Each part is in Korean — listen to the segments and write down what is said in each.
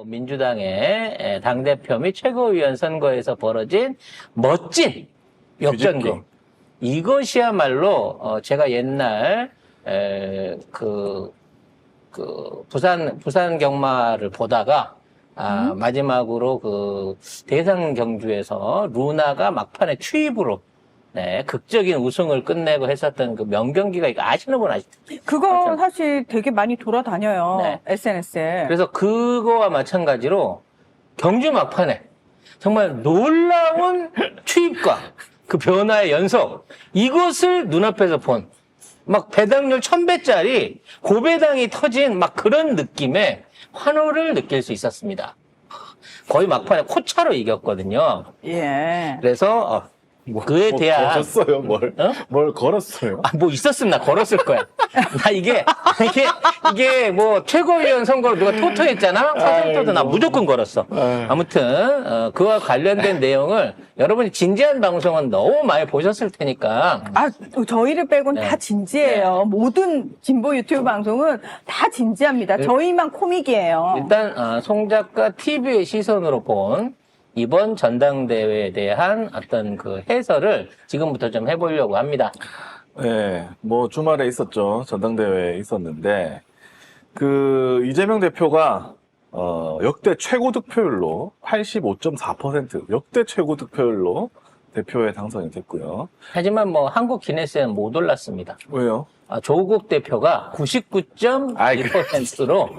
민주당의 당대표 및 최고위원 선거에서 벌어진 멋진 역전극. 이것이야말로 제가 옛날 부산 경마를 보다가 마지막으로 그 대상 경주에서 루나가 막판에 추입으로 극적인 우승을 끝내고 했었던 그 명경기가 이거 아시는 분 아시죠? 그거 사실 되게 많이 돌아다녀요. 네. SNS에. 그래서 그거와 마찬가지로 경주 막판에 정말 놀라운 추입과 그 변화의 연속, 이것을 눈앞에서 본 막 배당률 1000배짜리 고배당이 터진 막 그런 느낌의 환호를 느낄 수 있었습니다. 거의 막판에 코차로 이겼거든요. 예. 그래서 그에 대한 걸었어요, 뭘? 어? 뭘 걸었어요? 뭐 있었으면 나 걸었을 거야. 나 이게 뭐 최고위원 선거로 누가 토토했잖아? 사전토도 나 무조건 걸었어. 아무튼, 그와 관련된 내용을 여러분이 진지한 방송은 너무 많이 보셨을 테니까. 저희를 빼고는 네. 다 진지해요. 모든 진보 유튜브 방송은 다 진지합니다. 저희만 코믹이에요. 일단, 송 작가 TV의 시선으로 본 이번 전당대회에 대한 어떤 그 해설을 지금부터 좀 해보려고 합니다. 네, 뭐 주말에 있었죠. 전당대회에 있었는데 그 이재명 대표가 역대 최고 득표율로 85.4% 역대 최고 득표율로 대표에 당선이 됐고요. 하지만 뭐 한국 기네스에는 못 올랐습니다. 왜요? 조국 대표가 99.1%로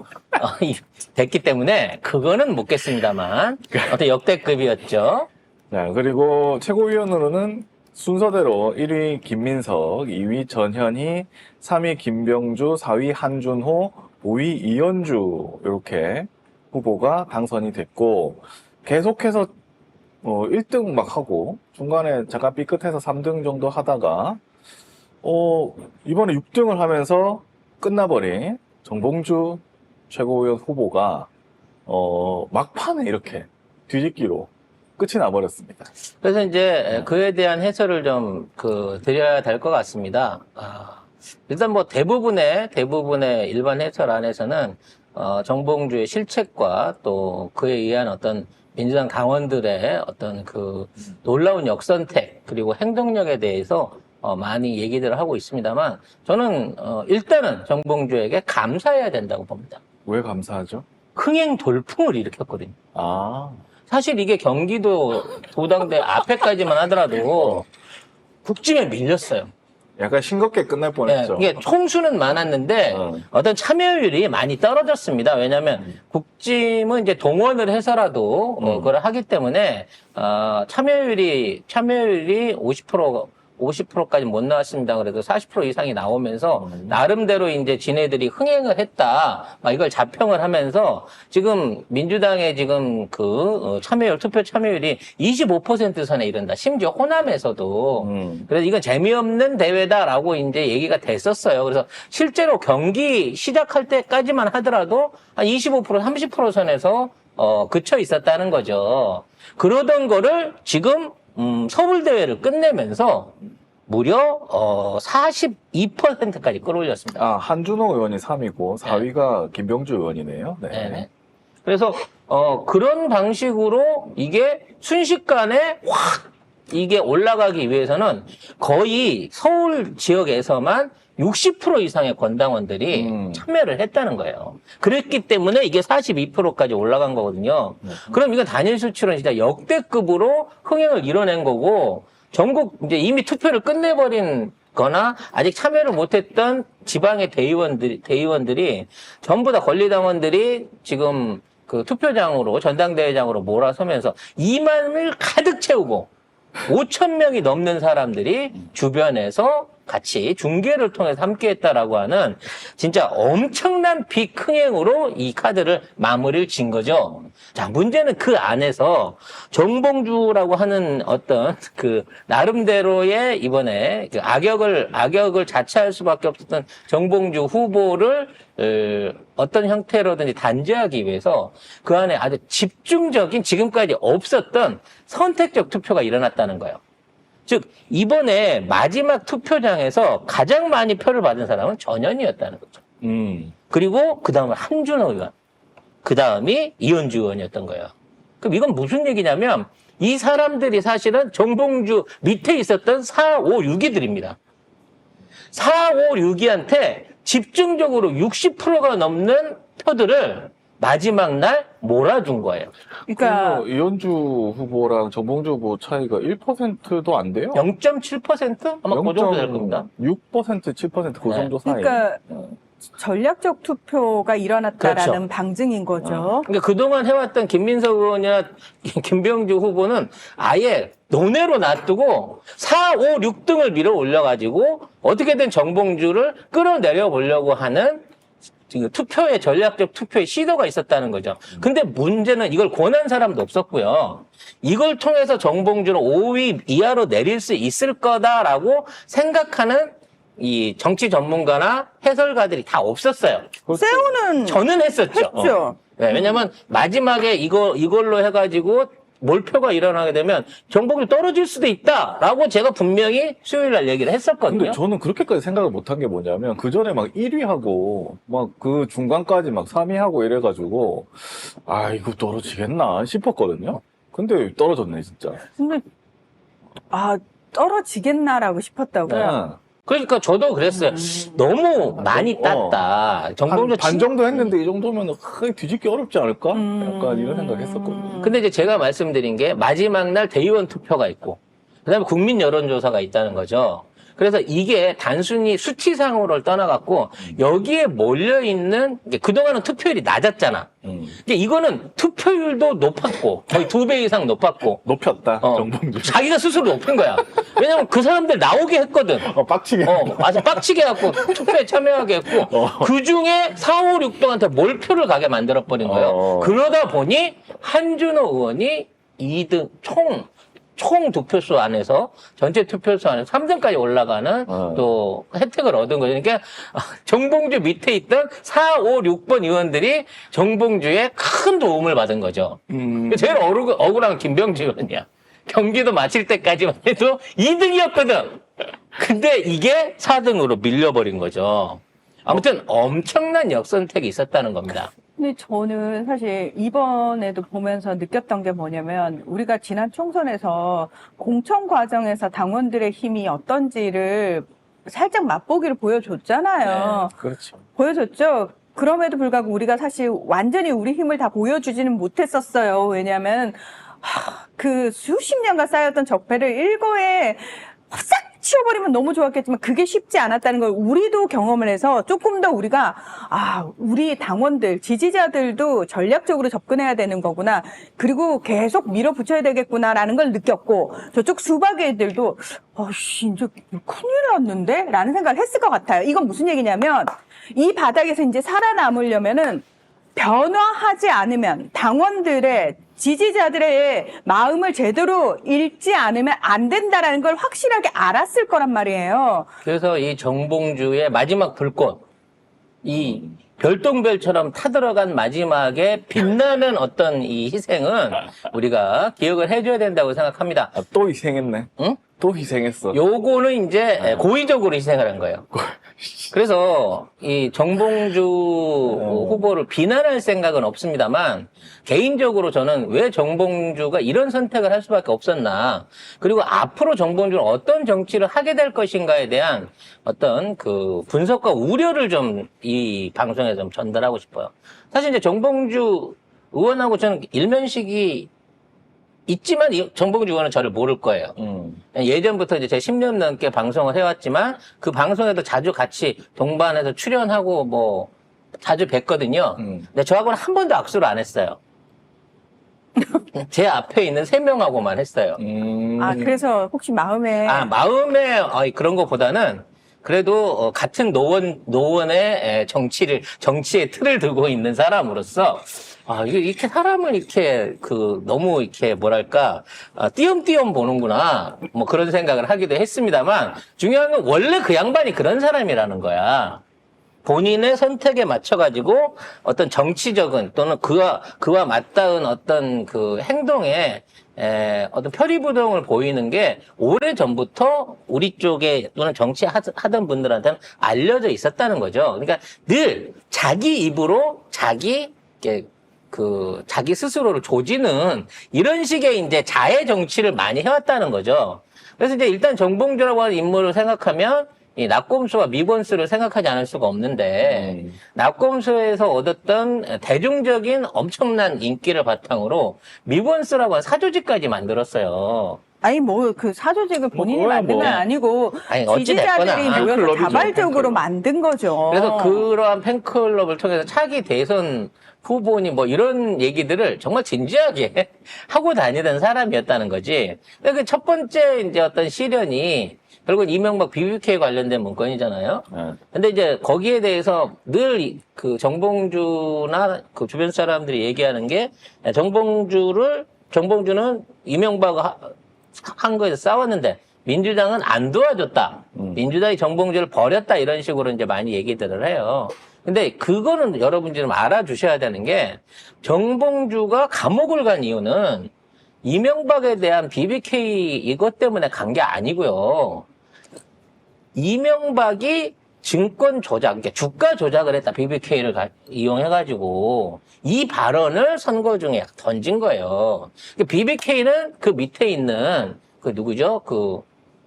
됐기 때문에 그거는 묻겠습니다만 어떤 역대급이었죠. 네, 그리고 최고위원으로는 순서대로 1위 김민석, 2위 전현희, 3위 김병주, 4위 한준호, 5위 이현주 이렇게 후보가 당선이 됐고 계속해서 1등 막 하고 중간에 잠깐 삐끗해서 3등 정도 하다가 이번에 6등을 하면서 끝나버린 정봉주 최고위원 후보가 막판에 이렇게 뒤집기로 끝이 나버렸습니다. 그래서 이제 그에 대한 해설을 좀 드려야 될 것 같습니다. 일단 뭐 대부분의 일반 해설 안에서는 정봉주의 실책과 또 그에 의한 어떤 민주당 당원들의 어떤 그 놀라운 역선택 그리고 행동력에 대해서 많이 얘기들을 하고 있습니다만 저는 일단은 정봉주에게 감사해야 된다고 봅니다. 왜 감사하죠? 흥행 돌풍을 일으켰거든요. 사실 이게 경기도 도당대 앞에까지만 하더라도 국짐에 밀렸어요. 약간 싱겁게 끝날 뻔했죠. 이게 총수는 많았는데 어떤 참여율이 많이 떨어졌습니다. 왜냐하면 국짐은 이제 동원을 해서라도 그걸 하기 때문에 참여율이 50%까지 못 나왔습니다. 그래도 40% 이상이 나오면서 나름대로 이제 지네들이 흥행을 했다. 막 이걸 자평을 하면서 지금 민주당의 지금 투표 참여율이 25% 선에 이른다. 심지어 호남에서도. 그래서 이건 재미없는 대회다라고 이제 얘기가 됐었어요. 그래서 실제로 경기 시작할 때까지만 하더라도 한 25%, 30% 선에서 그쳐 있었다는 거죠. 그러던 거를 지금 서울대회를 끝내면서 무려 42%까지 끌어올렸습니다. 한준호 의원이 3위고 4위가 김병주 의원이네요. 네. 네네. 그래서 그런 방식으로 이게 순식간에 확 이게 올라가기 위해서는 거의 서울 지역에서만 60% 이상의 권당원들이 참여를 했다는 거예요. 그랬기 때문에 이게 42%까지 올라간 거거든요. 그럼 이건 단일 수치로는 진짜 역대급으로 흥행을 이뤄낸 거고, 전국 이제 이미 투표를 끝내버린 거나 아직 참여를 못했던 지방의 대의원들이 전부 다 권리당원들이 지금 그 투표장으로, 전당대회장으로 몰아서면서 2만을 가득 채우고 5,000명이 넘는 사람들이 주변에서 같이 중계를 통해서 함께했다라고 하는 진짜 엄청난 빅 흥행으로 이 카드를 마무리를 진 거죠. 자, 문제는 그 안에서 정봉주라고 하는 어떤 그 나름대로의 이번에 그 악역을 자처할 수밖에 없었던 정봉주 후보를 어떤 형태로든지 단죄하기 위해서 그 안에 아주 집중적인 지금까지 없었던 선택적 투표가 일어났다는 거예요. 즉 이번에 마지막 투표장에서 가장 많이 표를 받은 사람은 전현희였다는 거죠. 그리고 그 다음에 한준호 의원. 그 다음이 이현주 의원이었던 거예요. 그럼 이건 무슨 얘기냐면 이 사람들이 사실은 정봉주 밑에 있었던 4, 5, 6위들입니다. 4, 5, 6위한테 집중적으로 60%가 넘는 표들을 마지막 날 몰아준 거예요. 그러니까 그래서 이현주 후보랑 정봉주 후보 차이가 1%도 안 돼요. 0.7%? 아마 그 정도 될 겁니다. 6%, 7%그 네. 정도 사이. 그러니까 전략적 투표가 일어났다라는 그렇죠. 방증인 거죠. 그러니까 그동안 해왔던 김민석 의원이나 김병주 후보는 아예 논외로 놔두고 4, 5, 6등을 밀어 올려가지고 어떻게든 정봉주를 끌어내려 보려고 하는 지금 투표의 전략적 투표의 시도가 있었다는 거죠. 근데 문제는 이걸 권한 사람도 없었고요. 이걸 통해서 정봉주를 5위 이하로 내릴 수 있을 거다라고 생각하는 이 정치 전문가나 해설가들이 다 없었어요. 세우는 저는 했었죠. 했죠. 네, 왜냐면 마지막에 이걸로 해가지고 몰표가 일어나게 되면 정봉주 떨어질 수도 있다라고 제가 분명히 수요일 날 얘기를 했었거든요. 근데 저는 그렇게까지 생각을 못한 게 뭐냐면 그 전에 막 1위하고 막 그 중간까지 막 3위하고 이래가지고 아 이거 떨어지겠나 싶었거든요. 근데 떨어졌네 진짜. 근데 떨어지겠나라고 싶었다고요. 네. 그러니까 저도 그랬어요. 너무 많이 땄다. 정봉주 반 정도 했는데 이 정도면 뒤집기 어렵지 않을까? 약간 이런 생각했었거든요. 근데 이제 제가 말씀드린 게 마지막 날 대의원 투표가 있고 그다음에 국민 여론조사가 있다는 거죠. 그래서 이게 단순히 수치상으로를 떠나갖고 여기에 몰려있는 그동안은 투표율이 낮았잖아. 근데 이거는 투표율도 높았고 거의 2배 이상 높았고 높였다 정봉주. 자기가 스스로 높인 거야. 왜냐면 그 사람들 나오게 했거든. 빡치게. 아주 빡치게 해갖고 투표에 참여하게 했고 그 중에 4, 5, 6등한테 몰표를 가게 만들어버린 거예요. 그러다 보니 한준호 의원이 2등 총 득표수 안에서 전체 투표수 안에서 3등까지 올라가는 또 혜택을 얻은 거죠. 그러니까 정봉주 밑에 있던 4, 5, 6번 의원들이 정봉주에 큰 도움을 받은 거죠. 제일 억울한 김병주 의원이야. 경기도 마칠 때까지만 해도 2등이었거든. 근데 이게 4등으로 밀려버린 거죠. 아무튼 엄청난 역선택이 있었다는 겁니다. 근데 저는 사실 이번에도 보면서 느꼈던 게 뭐냐면 우리가 지난 총선에서 공천 과정에서 당원들의 힘이 어떤지를 살짝 맛보기를 보여줬잖아요. 그렇죠. 보여줬죠. 그럼에도 불구하고 우리가 사실 완전히 우리 힘을 다 보여주지는 못했었어요. 왜냐하면 그 수십 년간 쌓였던 적폐를 일거에 싹 치워버리면 너무 좋았겠지만 그게 쉽지 않았다는 걸 우리도 경험을 해서 조금 더 우리가 우리 당원들, 지지자들도 전략적으로 접근해야 되는 거구나. 그리고 계속 밀어붙여야 되겠구나라는 걸 느꼈고 저쪽 수박애들도 이제 큰일 났는데? 라는 생각을 했을 것 같아요. 이건 무슨 얘기냐면 이 바닥에서 이제 살아남으려면은 변화하지 않으면 당원들의 지지자들의 마음을 제대로 읽지 않으면 안 된다라는 걸 확실하게 알았을 거란 말이에요. 그래서 이 정봉주의 마지막 불꽃, 이 별똥별처럼 타들어간 마지막에 빛나는 어떤 이 희생은 우리가 기억을 해줘야 된다고 생각합니다. 또 희생했네. 응? 또 희생했어. 요거는 이제 고의적으로 희생을 한 거예요. 그래서 이 정봉주 후보를 비난할 생각은 없습니다만 개인적으로 저는 왜 정봉주가 이런 선택을 할 수밖에 없었나, 그리고 앞으로 정봉주는 어떤 정치를 하게 될 것인가에 대한 어떤 그 분석과 우려를 좀 이 방송에 좀 전달하고 싶어요. 사실 이제 정봉주 의원하고 저는 일면식이 있지만 정봉주 의원은 저를 모를 거예요. 예전부터 이제 제가 10년 넘게 방송을 해왔지만 그 방송에도 자주 같이 동반해서 출연하고 뭐 자주 뵀거든요. 근데 저하고는 한 번도 악수를 안 했어요. 제 앞에 있는 3명하고만 했어요. 그래서 혹시 마음에 마음에 그런 것보다는 그래도 같은 노원의 정치의 틀을 두고 있는 사람으로서 이렇게 사람을 이렇게 너무 이렇게 뭐랄까 띄엄띄엄 보는구나 뭐 그런 생각을 하기도 했습니다만 중요한 건 원래 그 양반이 그런 사람이라는 거야. 본인의 선택에 맞춰가지고 어떤 정치적인 또는 그와 맞닿은 어떤 그 행동에 어떤 표리부동을 보이는 게 오래전부터 우리 쪽에 또는 정치하던 분들한테는 알려져 있었다는 거죠. 그러니까 늘 자기 입으로 자기 그 자기 스스로를 조지는 이런 식의 이제 자해 정치를 많이 해왔다는 거죠. 그래서 이제 일단 정봉주라고 하는 인물을 생각하면 이 낙검수와 미권수를 생각하지 않을 수가 없는데 낙검수에서 얻었던 대중적인 엄청난 인기를 바탕으로 미권수라고 하는 사조직까지 만들었어요. 아니 뭐 그 사조직을 본인이 그거야, 만든 건 뭐. 아니고 아니, 어찌 됐거나 지지자들이 모여서 팬클럽이죠, 자발적으로 팬클럽. 만든 거죠. 그래서 그러한 팬클럽을 통해서 차기 대선 후보니 뭐 이런 얘기들을 정말 진지하게 하고 다니던 사람이었다는 거지. 그 첫 번째 이제 어떤 시련이 결국은 이명박 BBK 관련된 문건이잖아요. 네. 근데 이제 거기에 대해서 늘 그 정봉주나 그 주변 사람들이 얘기하는 게 정봉주는 이명박을 한 거에서 싸웠는데 민주당은 안 도와줬다. 민주당이 정봉주를 버렸다. 이런 식으로 이제 많이 얘기들을 해요. 근데 그거는 여러분들이 좀 알아주셔야 되는 게 정봉주가 감옥을 간 이유는 이명박에 대한 BBK 이것 때문에 간 게 아니고요. 이명박이 증권 조작, 그러니까 주가 조작을 했다. BBK를 이용해가지고 이 발언을 선거 중에 던진 거예요. BBK는 그 밑에 있는 그 누구죠? 그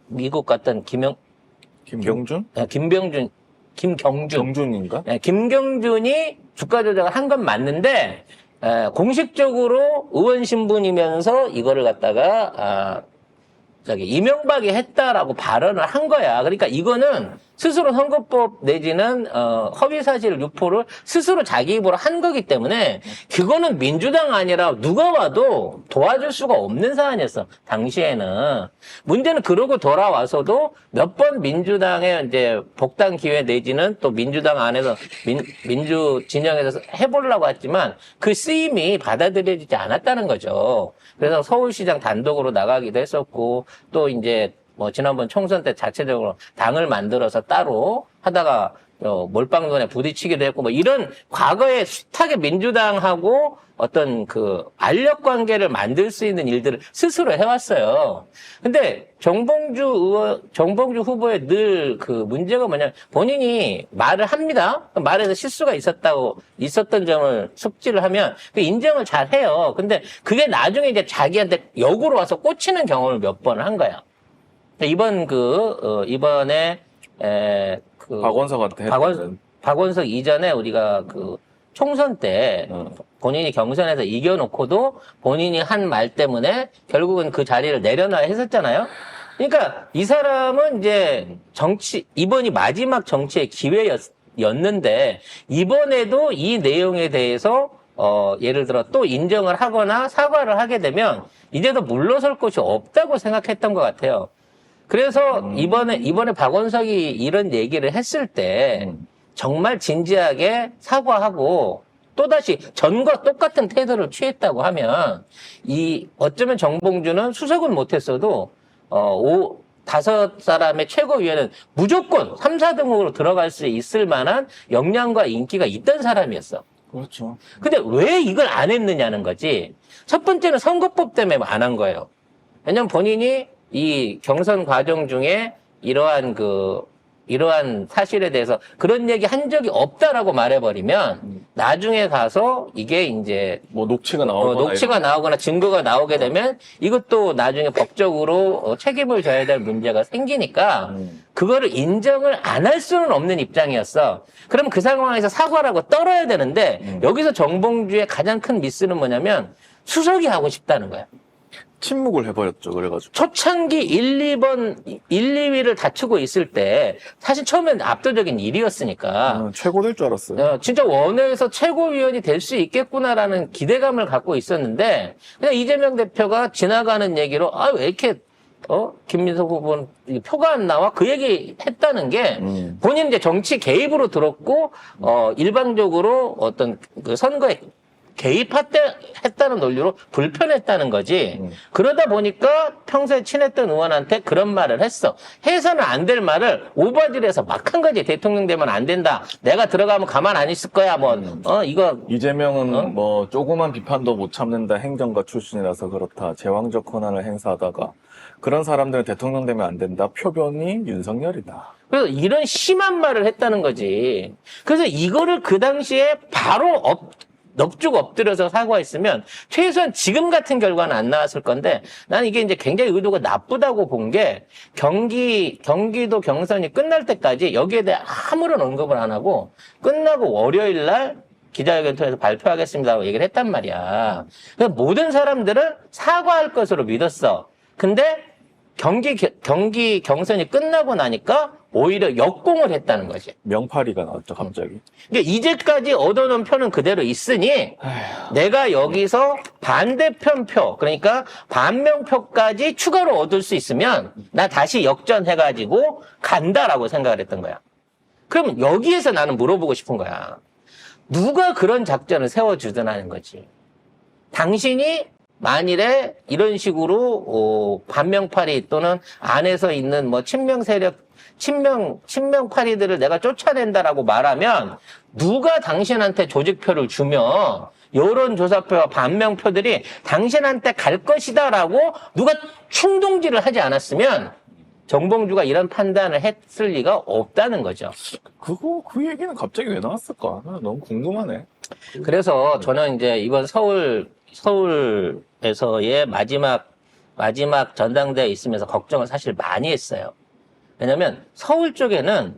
미국 갔던 김경준? 김경준. 경준인가? 네, 김경준이 주가 조작을 한 건 맞는데 공식적으로 의원 신분이면서 이거를 갖다가 이명박이 했다라고 발언을 한 거야. 그러니까 이거는 스스로 선거법 내지는 허위사실 유포를 스스로 자기 입으로 한 거기 때문에 그거는 민주당 아니라 누가 와도 도와줄 수가 없는 사안이었어. 당시에는. 문제는 그러고 돌아와서도 몇 번 민주당의 이제 복당 기회 내지는 또 민주당 안에서 민주 진영에서 해보려고 했지만 그 쓰임이 받아들여지지 않았다는 거죠. 그래서 서울시장 단독으로 나가기도 했었고 또 이제 뭐 지난번 총선 때 자체적으로 당을 만들어서 따로 하다가 몰빵론에 부딪히기도 했고 뭐 이런 과거에 숱하게 민주당하고 어떤 그 알력 관계를 만들 수 있는 일들을 스스로 해왔어요. 근데 정봉주 후보의 늘 그 문제가 뭐냐면 본인이 말을 합니다. 말에서 실수가 있었던 점을 숙지를 하면 그 인정을 잘 해요. 근데 그게 나중에 이제 자기한테 역으로 와서 꽂히는 경험을 몇 번을 한 거야. 이번에 박원석한테 박원석 이전에 우리가 그 총선 때 본인이 경선에서 이겨놓고도 본인이 한 말 때문에 결국은 그 자리를 내려놔야 했었잖아요. 그러니까 이 사람은 이제 이번이 마지막 정치의 기회였는데 이번에도 이 내용에 대해서 예를 들어 또 인정을 하거나 사과를 하게 되면 이제도 물러설 곳이 없다고 생각했던 것 같아요. 그래서 이번에 박원석이 이런 얘기를 했을 때 정말 진지하게 사과하고 또다시 전과 똑같은 태도를 취했다고 하면 어쩌면 정봉주는 수석은 못했어도 5사람의 최고위원은 무조건 3, 4등으로 들어갈 수 있을 만한 역량과 인기가 있던 사람이었어. 그렇죠. 근데 왜 이걸 안 했느냐는 거지. 첫 번째는 선거법 때문에 안 한 거예요. 왜냐면 본인이 이 경선 과정 중에 이러한 사실에 대해서 그런 얘기 한 적이 없다라고 말해버리면 나중에 가서 이게 이제 뭐 녹취가 나오거나 증거가 나오게 되면 이것도 나중에 법적으로 책임을 져야 될 문제가 생기니까 그거를 인정을 안 할 수는 없는 입장이었어. 그럼 그 상황에서 사과라고 떨어야 되는데 여기서 정봉주의 가장 큰 미스는 뭐냐면 수석이 하고 싶다는 거야. 침묵을 해버렸죠. 그래가지고 초창기 1, 2위를 다투고 있을 때 사실 처음엔 압도적인 1위였으니까 최고 될 줄 알았어요. 진짜 원외에서 최고위원이 될 수 있겠구나라는 기대감을 갖고 있었는데 그냥 이재명 대표가 지나가는 얘기로 왜 이렇게 김민석 후보는 표가 안 나와? 그 얘기 했다는 게 본인 이제 정치 개입으로 들었고 일방적으로 어떤 그 선거에 개입했다는 논리로 불편했다는 거지. 그러다 보니까 평소에 친했던 의원한테 그런 말을 했어. 해서는 안 될 말을 오바질해서 막 한 거지. 대통령 되면 안 된다. 내가 들어가면 가만 안 있을 거야. 이거. 이재명은 뭐 조그만 비판도 못 참는다. 행정가 출신이라서 그렇다. 제왕적 권한을 행사하다가 그런 사람들은 대통령 되면 안 된다. 표본이 윤석열이다. 그래서 이런 심한 말을 했다는 거지. 그래서 이거를 그 당시에 바로 넙죽 엎드려서 사과했으면 최소한 지금 같은 결과는 안 나왔을 건데 나는 이게 이제 굉장히 의도가 나쁘다고 본 게 경기도 경선이 끝날 때까지 여기에 대해 아무런 언급을 안 하고 끝나고 월요일 날 기자회견 통해서 발표하겠습니다라고 얘기를 했단 말이야. 그래서 모든 사람들은 사과할 것으로 믿었어. 근데 경기 경선이 끝나고 나니까 오히려 역공을 했다는 거지. 명파리가 나왔죠, 갑자기. 그러니까 이제까지 얻어놓은 표는 그대로 있으니 내가 여기서 반대편 표, 그러니까 반명표까지 추가로 얻을 수 있으면 나 다시 역전해가지고 간다라고 생각을 했던 거야. 그럼 여기에서 나는 물어보고 싶은 거야. 누가 그런 작전을 세워주든 하는 거지. 당신이 만일에 이런 식으로 반명파리 또는 안에서 있는 뭐 친명 세력, 친명파리들을 내가 쫓아낸다라고 말하면 누가 당신한테 조직표를 주면 여론조사표와 반명표들이 당신한테 갈 것이다라고 누가 충동질을 하지 않았으면 정봉주가 이런 판단을 했을 리가 없다는 거죠. 그 얘기는 갑자기 왜 나왔을까? 나 너무 궁금하네. 그래서 저는 이제 이번 서울에서의 마지막 전당대회에 있으면서 걱정을 사실 많이 했어요. 왜냐면 서울 쪽에는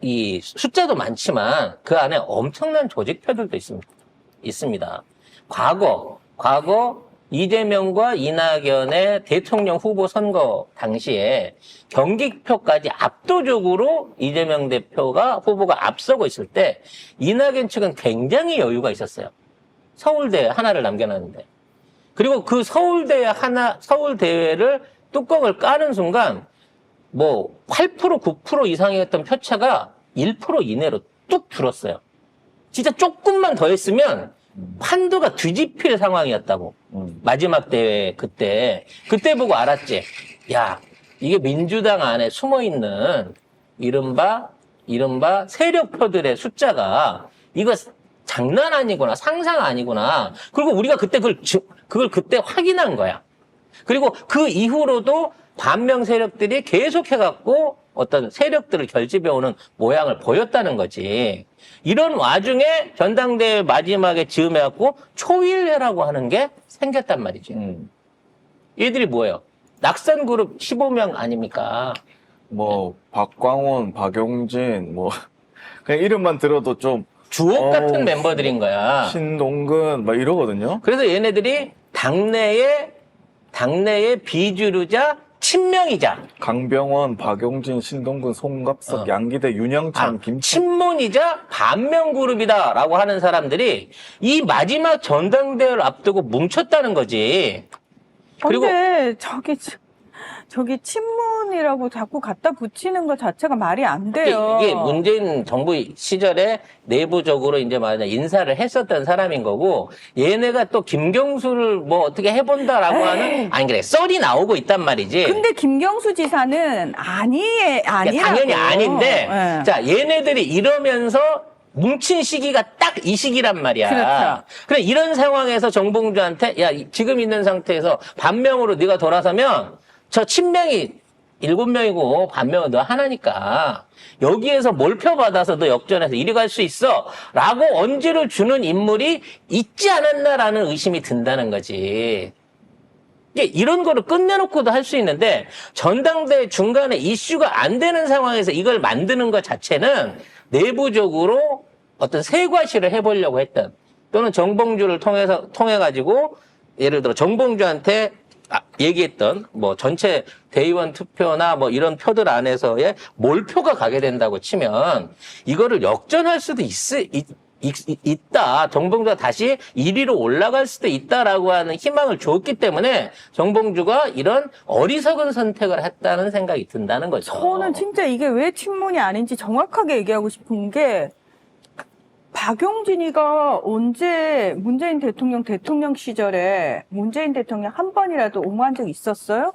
이 숫자도 많지만 그 안에 엄청난 조직표들도 있습니다. 과거 이재명과 이낙연의 대통령 후보 선거 당시에 경기표까지 압도적으로 이재명 후보가 앞서고 있을 때 이낙연 측은 굉장히 여유가 있었어요. 서울대 하나를 남겨놨는데. 그리고 그 서울대회를 뚜껑을 까는 순간 뭐 8% 9% 이상이었던 표차가 1% 이내로 뚝 줄었어요. 진짜 조금만 더 했으면 판도가 뒤집힐 상황이었다고. 마지막 대회 그때 보고 알았지. 야, 이게 민주당 안에 숨어있는 이른바 세력표들의 숫자가 이거 장난 아니구나, 상상 아니구나. 그리고 우리가 그때 그걸 그때 확인한 거야. 그리고 그 이후로도 반명 세력들이 계속해갖고 어떤 세력들을 결집해오는 모양을 보였다는 거지. 이런 와중에 전당대회 마지막에 즈음해갖고 초일회라고 하는 게 생겼단 말이지. 얘들이 뭐예요? 낙선그룹 15명 아닙니까? 뭐, 박광원, 박용진, 뭐, 그냥 이름만 들어도 좀, 주옥 같은 멤버들인 거야. 신동근, 막 이러거든요. 그래서 얘네들이 당내의 비주류자 친명이자 강병원, 박용진, 신동근, 송갑석, 양기대, 윤영찬, 김치. 친문이자 반명그룹이다라고 하는 사람들이 이 마지막 전당대회를 앞두고 뭉쳤다는 거지. 그리고 근데 저기 친문이라고 자꾸 갖다 붙이는 것 자체가 말이 안 돼요. 이게 문재인 정부 시절에 내부적으로 이제 말하자 인사를 했었던 사람인 거고, 얘네가 또 김경수를 뭐 어떻게 해본다라고 하는, 아니 그래, 썰이 나오고 있단 말이지. 근데 김경수 지사는 아니라고. 당연히 아닌데, 네. 자, 얘네들이 이러면서 뭉친 시기가 딱 이 시기란 말이야. 그렇죠. 그래, 이런 상황에서 정봉주한테, 야, 지금 있는 상태에서 반명으로 네가 돌아서면 저 친명이 7명이고 반명은 너 하나니까 여기에서 몰표 받아서 너 역전해서 이리 갈 수 있어 라고 언지를 주는 인물이 있지 않았나라는 의심이 든다는 거지. 이런 거를 끝내놓고도 할 수 있는데 전당대회 중간에 이슈가 안 되는 상황에서 이걸 만드는 것 자체는 내부적으로 어떤 세과시를 해보려고 했던, 또는 정봉주를 통해가지고 예를 들어 정봉주한테 얘기했던 뭐 전체 대의원 투표나 뭐 이런 표들 안에서의 몰표가 가게 된다고 치면 이거를 역전할 수도 있다. 정봉주가 다시 1위로 올라갈 수도 있다라고 하는 희망을 줬기 때문에 정봉주가 이런 어리석은 선택을 했다는 생각이 든다는 거죠. 저는 진짜 이게 왜 친문이 아닌지 정확하게 얘기하고 싶은 게, 박용진이가 언제 문재인 대통령 시절에 문재인 대통령 한 번이라도 옹호한 적 있었어요?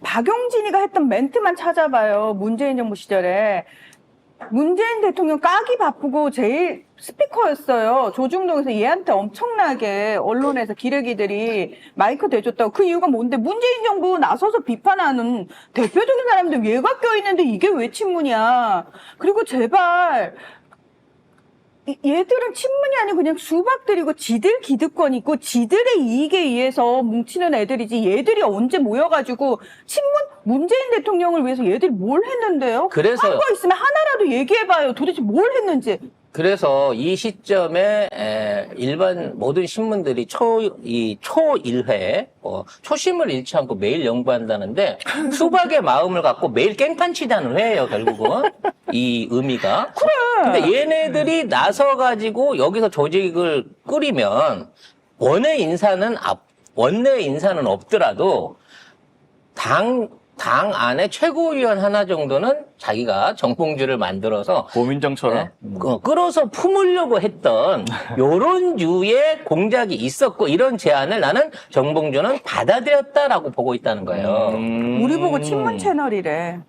박용진이가 했던 멘트만 찾아봐요. 문재인 정부 시절에. 문재인 대통령 까기 바쁘고 제일 스피커였어요. 조중동에서 얘한테 엄청나게 언론에서 기레기들이 마이크 대줬다고. 그 이유가 뭔데? 문재인 정부 나서서 비판하는 대표적인 사람들 얘가 껴있는데 이게 왜 친문이야? 그리고 제발 얘들은 친문이 아니고 그냥 수박들이고 지들 기득권 있고 지들의 이익에 의해서 뭉치는 애들이지 얘들이 언제 모여가지고 문재인 대통령을 위해서 얘들이 뭘 했는데요? 그래서- 한 거 있으면 하나라도 얘기해봐요. 도대체 뭘 했는지. 그래서 이 시점에 일반 모든 신문들이 초일회, 초심을 잃지 않고 매일 연구한다는데 수박의 마음을 갖고 매일 깽판 치자는 회예요, 결국은. 이 의미가. 근데 얘네들이 나서가지고 여기서 조직을 꾸리면 원내 인사는 없더라도 당 안에 최고위원 하나 정도는 자기가 정봉주를 만들어서 고민정처럼. 끌어서 품으려고 했던 요런 류의 공작이 있었고 이런 제안을 나는 정봉주는 받아들였다라고 보고 있다는 거예요. 우리 보고 친문 채널이래.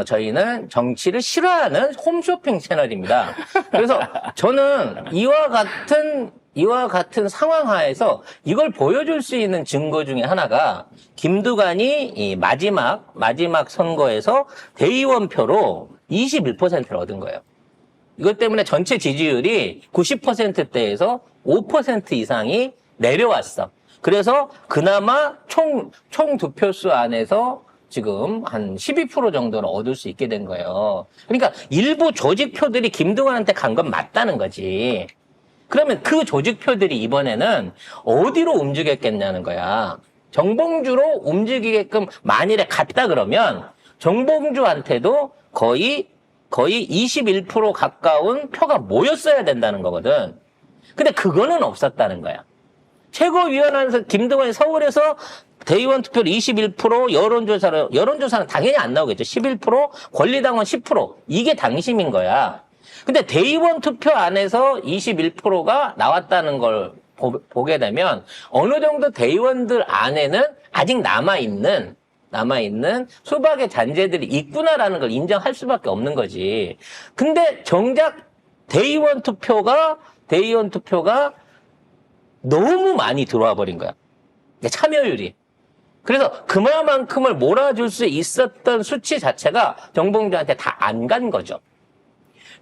저희는 정치를 싫어하는 홈쇼핑 채널입니다. 그래서 저는 이와 같은 상황 하에서 이걸 보여줄 수 있는 증거 중에 하나가 김두관이 이 마지막 선거에서 대의원표로 21%를 얻은 거예요. 이것 때문에 전체 지지율이 90%대에서 5% 이상이 내려왔어. 그래서 그나마 총 득표수 안에서 지금 한 12% 정도는 얻을 수 있게 된 거예요. 그러니까 일부 조직표들이 김두관한테 간 건 맞다는 거지. 그러면 그 조직표들이 이번에는 어디로 움직였겠냐는 거야. 정봉주로 움직이게끔 만일에 갔다 그러면 정봉주한테도 거의 21% 가까운 표가 모였어야 된다는 거거든. 근데 그거는 없었다는 거야. 최고위원회에서 김두관이 서울에서 대의원 투표를 21%, 여론조사는 당연히 안 나오겠죠. 11%, 권리당원 10%. 이게 당심인 거야. 근데 대의원 투표 안에서 21%가 나왔다는 걸 보게 되면 어느 정도 대의원들 안에는 아직 남아있는 수박의 잔재들이 있구나라는 걸 인정할 수밖에 없는 거지. 근데 정작 대의원 투표가 너무 많이 들어와 버린 거야. 참여율이. 그래서 그만큼을 몰아줄 수 있었던 수치 자체가 정봉주한테 다 안 간 거죠.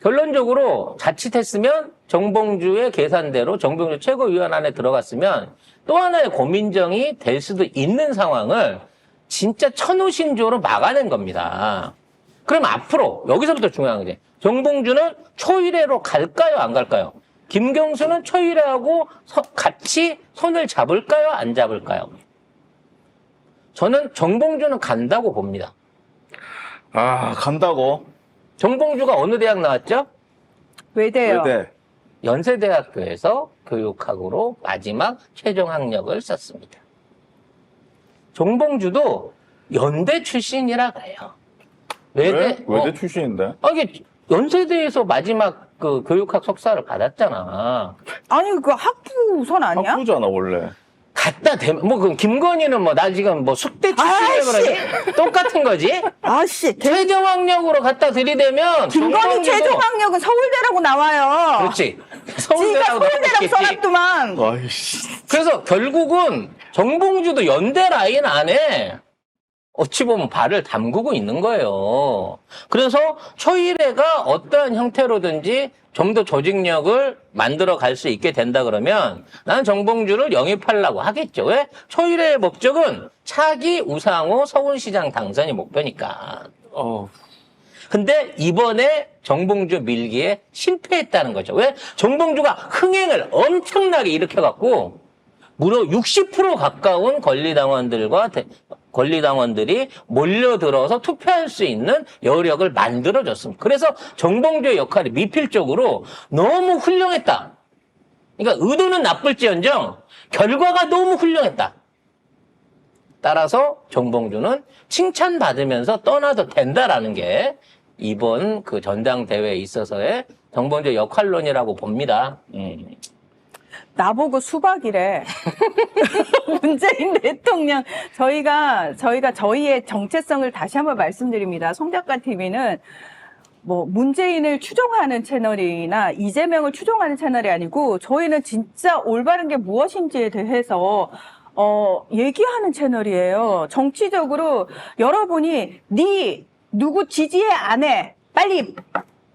결론적으로 자칫했으면 정봉주의 계산대로 정봉주 최고위원 안에 들어갔으면 또 하나의 고민정이 될 수도 있는 상황을 진짜 천우신조로 막아낸 겁니다. 그럼 앞으로 여기서부터 중요한 거지. 정봉주는 초일회로 갈까요, 안 갈까요? 김경수는 초일회하고 같이 손을 잡을까요, 안 잡을까요? 저는 정봉주는 간다고 봅니다. 아, 간다고? 정봉주가 어느 대학 나왔죠? 외대요. 외대. 연세대학교에서 교육학으로 마지막 최종 학력을 썼습니다. 정봉주도 연대 출신이라 그래요. 외대 출신인데? 이게 연세대에서 마지막 그 교육학 석사를 받았잖아. 아니 그 학부선 아니야? 학부잖아, 원래. 갖다 대면, 그럼 김건희는 나 지금 숙대 출신이라 그러니? 똑같은 거지? 아씨, 최종 학력으로 갖다 들이대면. 김건희 정봉주도- 최종 학력은 서울대라고 나와요. 그렇지. 지가 서울대라고 서울대라고 써놨더만. 아이씨. 그래서 결국은 정봉주도 연대 라인 안에 어찌 보면 발을 담그고 있는 거예요. 그래서 초일회가 어떠한 형태로든지 좀 더 조직력을 만들어 갈 수 있게 된다 그러면 나는 정봉주를 영입하려고 하겠죠. 왜? 초일회의 목적은 차기 우상호 서울시장 당선이 목표니까. 근데 이번에 정봉주 밀기에 실패했다는 거죠. 왜? 정봉주가 흥행을 엄청나게 일으켜갖고 무려 60% 가까운 권리당원들이 몰려들어서 투표할 수 있는 여력을 만들어줬습니다. 그래서 정봉주의 역할이 미필적으로 너무 훌륭했다. 그러니까 의도는 나쁠지언정 결과가 너무 훌륭했다. 따라서 정봉주는 칭찬받으면서 떠나도 된다라는 게 이번 그 전당대회에 있어서의 정봉주의 역할론이라고 봅니다. 나보고 수박이래. 문재인 대통령, 저희가 저희의 정체성을 다시 한번 말씀드립니다. 송작가 TV는 문재인을 추종하는 채널이나 이재명을 추종하는 채널이 아니고 저희는 진짜 올바른 게 무엇인지에 대해서 얘기하는 채널이에요. 정치적으로 여러분이 누구 지지해 안 해? 빨리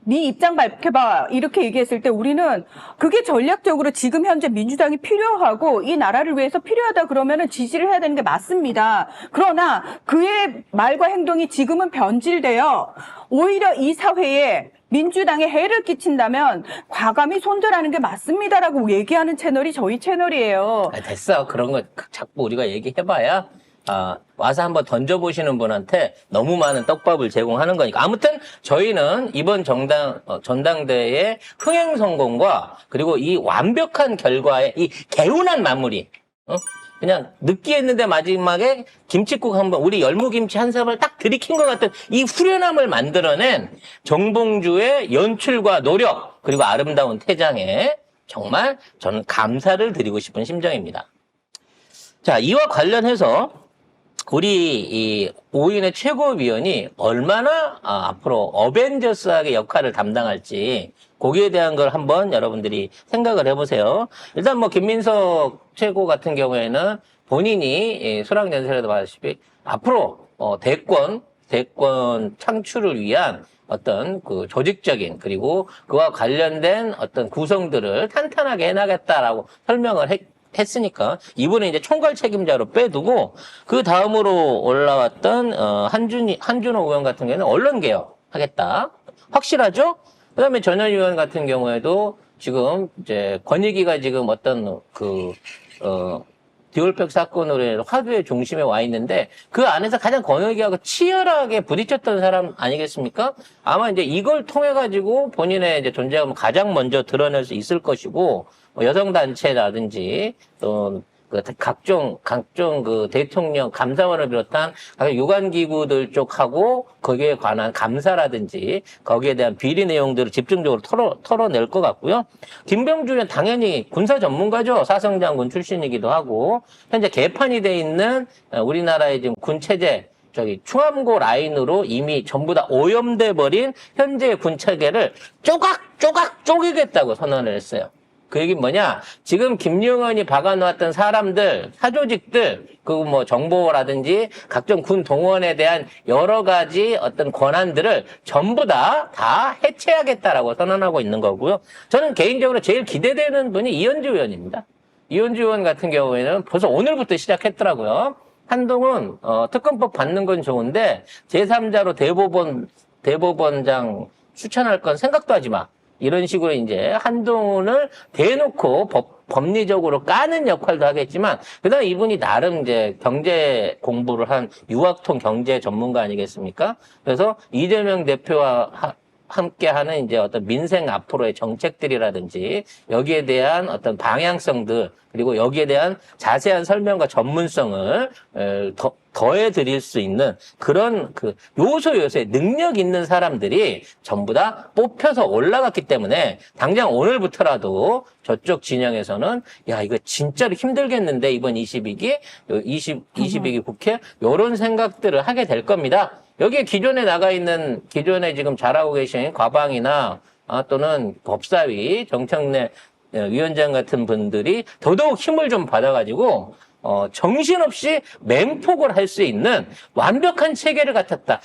네 입장 밝혀봐 이렇게 얘기했을 때 우리는 그게 전략적으로 지금 현재 민주당이 필요하고 이 나라를 위해서 필요하다 그러면은 지지를 해야 되는 게 맞습니다. 그러나 그의 말과 행동이 지금은 변질되어 오히려 이 사회에 민주당에 해를 끼친다면 과감히 손절하는 게 맞습니다라고 얘기하는 채널이 저희 채널이에요. 아, 됐어. 그런 거 자꾸 우리가 얘기해봐야 와서 한번 던져보시는 분한테 너무 많은 떡밥을 제공하는 거니까. 아무튼 저희는 이번 전당대회의 흥행 성공과 그리고 이 완벽한 결과의 이 개운한 마무리, 그냥 느끼했는데 마지막에 김칫국 한번 우리 열무김치 한 사발 딱 들이킨 것 같은 이 후련함을 만들어낸 정봉주의 연출과 노력 그리고 아름다운 퇴장에 정말 저는 감사를 드리고 싶은 심정입니다. 자, 이와 관련해서 우리 이 5인의 최고위원이 얼마나 앞으로 어벤져스하게 역할을 담당할지 거기에 대한 걸 한번 여러분들이 생각을 해보세요. 일단 뭐 김민석 최고 같은 경우에는 본인이 수락연설에도 말했다시피 앞으로 대권 창출을 위한 어떤 그 조직적인 그리고 그와 관련된 어떤 구성들을 탄탄하게 해나겠다라고 설명을 했으니까 이분은 이제 총괄 책임자로 빼두고 그 다음으로 올라왔던 한준호 의원 같은 경우에는 언론개혁 하겠다. 확실하죠? 그다음에 전현 의원 같은 경우에도 지금 이제 권익위가 지금 어떤 디올백 사건으로 화두의 중심에 와 있는데 그 안에서 가장 권익위하고 치열하게 부딪혔던 사람 아니겠습니까? 아마 이제 이걸 통해 가지고 본인의 이제 존재감을 가장 먼저 드러낼 수 있을 것이고 뭐 여성단체라든지 또 그 각종 그 대통령 감사원을 비롯한 각 유관기구들 쪽하고 거기에 관한 감사라든지 거기에 대한 비리 내용들을 집중적으로 털어낼 것 같고요. 김병주는 당연히 군사 전문가죠. 사성장군 출신이기도 하고 현재 개판이 돼 있는 우리나라의 지금 군 체제 충암고 라인으로 이미 전부 다 오염돼 버린 현재 군 체계를 쪼각 쪼개겠다고 선언을 했어요. 그 얘기 뭐냐? 지금 김용현이 박아놓았던 사람들, 사조직들, 그 뭐 정보라든지 각종 군 동원에 대한 여러 가지 어떤 권한들을 전부 다 해체하겠다라고 선언하고 있는 거고요. 저는 개인적으로 제일 기대되는 분이 이현주 의원입니다. 이현주 의원 같은 경우에는 벌써 오늘부터 시작했더라고요. 한동훈 특검법 받는 건 좋은데 제3자로 대법원장 추천할 건 생각도 하지 마. 이런 식으로 이제 한동훈을 대놓고 법리적으로 까는 역할도 하겠지만, 그다음에 이분이 나름 이제 경제 공부를 한 유학통 경제 전문가 아니겠습니까? 그래서 이재명 대표와 함께하는 이제 어떤 민생 앞으로의 정책들이라든지 여기에 대한 어떤 방향성들 그리고 여기에 대한 자세한 설명과 전문성을 더해 드릴 수 있는 그런 그 요소에 능력 있는 사람들이 전부 다 뽑혀서 올라갔기 때문에 당장 오늘부터라도 저쪽 진영에서는 야 이거 진짜로 힘들겠는데 이번 22기 국회 이런 생각들을 하게 될 겁니다. 여기에 기존에 지금 잘하고 계신 과방이나 또는 법사위 정청래 위원장 같은 분들이 더더욱 힘을 좀 받아가지고 정신없이 맹폭을 할 수 있는 완벽한 체계를 갖췄다.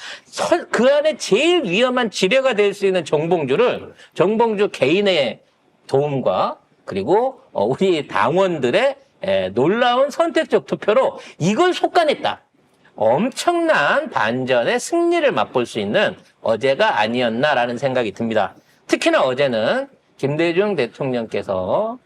그 안에 제일 위험한 지뢰가 될 수 있는 정봉주 개인의 도움과 그리고 우리 당원들의 놀라운 선택적 투표로 이걸 속아냈다. 엄청난 반전의 승리를 맛볼 수 있는 어제가 아니었나라는 생각이 듭니다. 특히나 어제는 김대중 대통령께서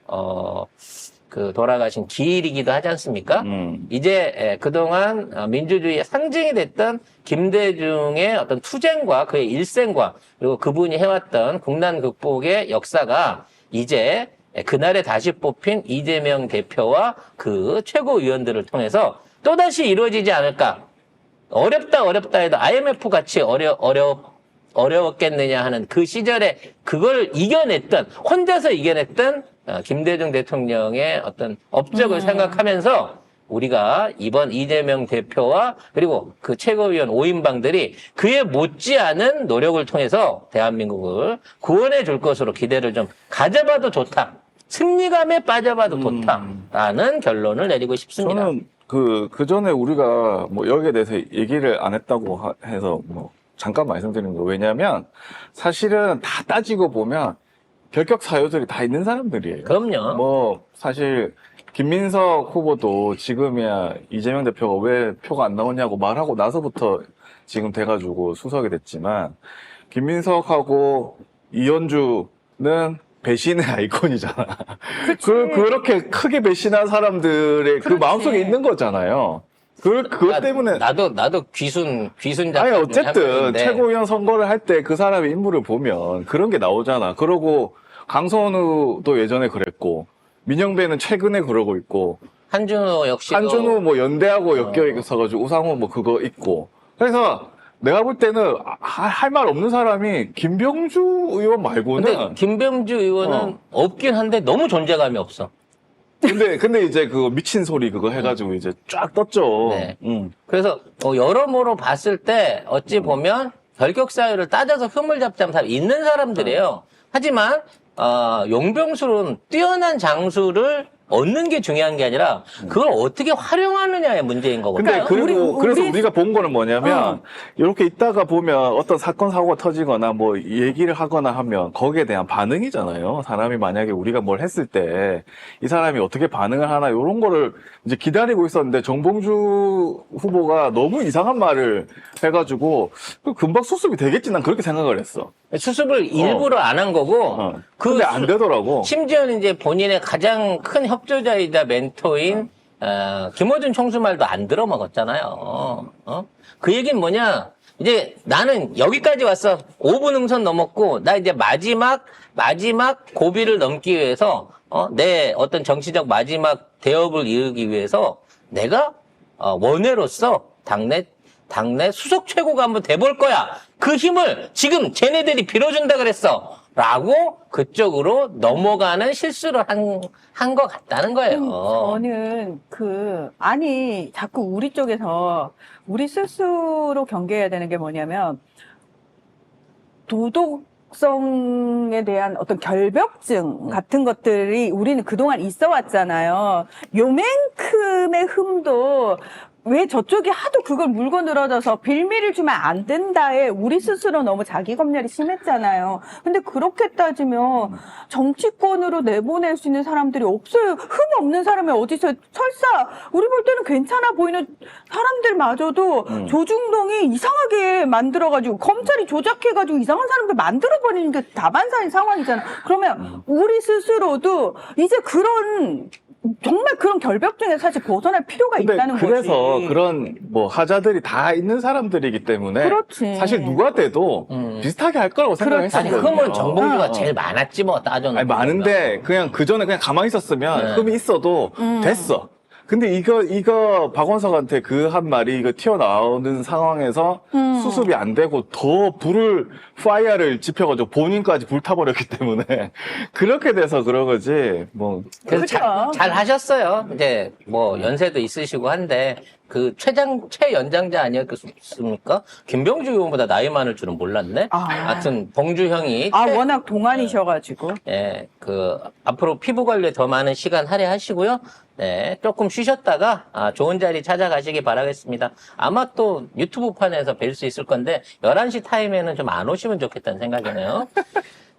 그 돌아가신 기일이기도 하지 않습니까? 이제 그동안 민주주의의 상징이 됐던 김대중의 어떤 투쟁과 그의 일생과 그리고 그분이 해왔던 국난 극복의 역사가 이제 그날에 다시 뽑힌 이재명 대표와 그 최고위원들을 통해서 또다시 이루어지지 않을까. 어렵다 해도 IMF 같이 어려웠겠느냐 하는 그 시절에 그걸 혼자서 이겨냈던 김대중 대통령의 어떤 업적을 생각하면서 우리가 이번 이재명 대표와 그리고 그 최고위원 5인방들이 그에 못지않은 노력을 통해서 대한민국을 구원해 줄 것으로 기대를 좀 가져봐도 좋다. 승리감에 빠져봐도 좋다라는 결론을 내리고 싶습니다. 저는 그 전에 우리가 뭐 여기에 대해서 얘기를 안 했다고 해서 뭐 잠깐 말씀드리는 거. 왜냐면 사실은 다 따지고 보면 결격 사유들이 다 있는 사람들이에요. 그럼요. 뭐 사실 김민석 후보도 지금이야 이재명 대표가 왜 표가 안 나오냐고 말하고 나서부터 지금 돼가지고 수석이 됐지만 김민석하고 이현주는 배신의 아이콘이잖아. 그치. 그렇게 크게 배신한 사람들의 그 그렇지. 마음속에 있는 거잖아요. 그것 때문에. 나도 귀순 작가 아니, 중에 한 어쨌든 명인데. 최고위원 선거를 할 때 그 사람의 인물을 보면 그런 게 나오잖아. 그러고 강선우도 예전에 그랬고, 민영배는 최근에 그러고 있고, 한준호 역시도 한준우 뭐 연대하고 엮여 있어가지고 우상호 뭐 그거 있고. 그래서 내가 볼 때는 할 말 없는 사람이 김병주 의원 말고는. 근데 김병주 의원은 없긴 한데 너무 존재감이 없어. 근데 이제 그 미친 소리 그거 해가지고 이제 쫙 떴죠. 네. 응. 그래서 여러모로 봤을 때 어찌 보면 결격 사유를 따져서 흠을 잡자면 다 있는 사람들이에요. 하지만 용병술은 뛰어난 장수를 얻는 게 중요한 게 아니라 그걸 어떻게 활용하느냐의 문제인 거거든요. 근데 그러니까 그래서 우리- 우리가 본 거는 뭐냐면 이렇게 있다가 보면 어떤 사건 사고가 터지거나 뭐 얘기를 하거나 하면 거기에 대한 반응이잖아요. 사람이 만약에 우리가 뭘 했을 때 이 사람이 어떻게 반응을 하나 이런 거를 이제 기다리고 있었는데 정봉주 후보가 너무 이상한 말을 해가지고 금방 수습이 되겠지 난 그렇게 생각을 했어. 수습을 일부러 안 한 거고 근데 안 되더라고. 심지어는 이제 본인의 가장 큰 협조자이자 멘토인 김어준 총수말도 안 들어먹었잖아요. 그 얘기는 뭐냐? 이제 나는 여기까지 왔어. 5분 응선 넘었고 나 이제 마지막 고비를 넘기 위해서 내 어떤 정치적 마지막 대업을 이루기 위해서 내가 원외로서 당내 수석 최고가 한번 돼볼 거야. 그 힘을 지금 쟤네들이 빌어준다 그랬어. 라고 그쪽으로 넘어가는 실수를 한 것 같다는 거예요. 저는 아니, 자꾸 우리 쪽에서 우리 스스로 경계해야 되는 게 뭐냐면, 도덕성에 대한 어떤 결벽증 같은 것들이 우리는 그동안 있어 왔잖아요. 요만큼의 흠도 왜 저쪽이 하도 그걸 물고 늘어져서 빌미를 주면 안 된다에 우리 스스로 너무 자기 검열이 심했잖아요. 근데 그렇게 따지면 정치권으로 내보낼 수 있는 사람들이 없어요. 흠 없는 사람이 어디서 설사 우리 볼 때는 괜찮아 보이는 사람들마저도 조중동이 이상하게 만들어가지고 검찰이 조작해가지고 이상한 사람들 만들어버리는 게 다반사인 상황이잖아. 그러면 우리 스스로도 이제 정말 그런 결벽증에 사실 벗어날 필요가 근데 있다는 그래서 거지. 그런 뭐 하자들이 다 있는 사람들이기 때문에 그렇지. 사실 누가 돼도 비슷하게 할 거라고 아니, 생각했었거든요. 흠은 정봉주가 어. 제일 많았지 뭐 따져놓고. 아니, 많은데 그냥 그 전에 그냥 가만히 있었으면 네. 흠이 있어도 됐어. 근데 이거 박원석한테 그 한 말이 이거 튀어나오는 상황에서 수습이 안 되고 더 파이어를 지펴가지고 본인까지 불타버렸기 때문에 그렇게 돼서 그런 거지. 뭐 그래서 그렇죠. 잘 하셨어요. 이제 뭐 연세도 있으시고 한데 그 최연장자 아니었습니까? 김병주 의원보다 나이 많을 줄은 몰랐네. 하여튼 봉주 형이 워낙 동안이셔가지고. 예, 앞으로 피부 관리에 더 많은 시간 할애하시고요. 네, 조금 쉬셨다가 좋은 자리 찾아가시기 바라겠습니다. 아마 또 유튜브판에서 뵐 수 있을 건데 11시 타임에는 좀 안 오시면 좋겠다는 생각이네요.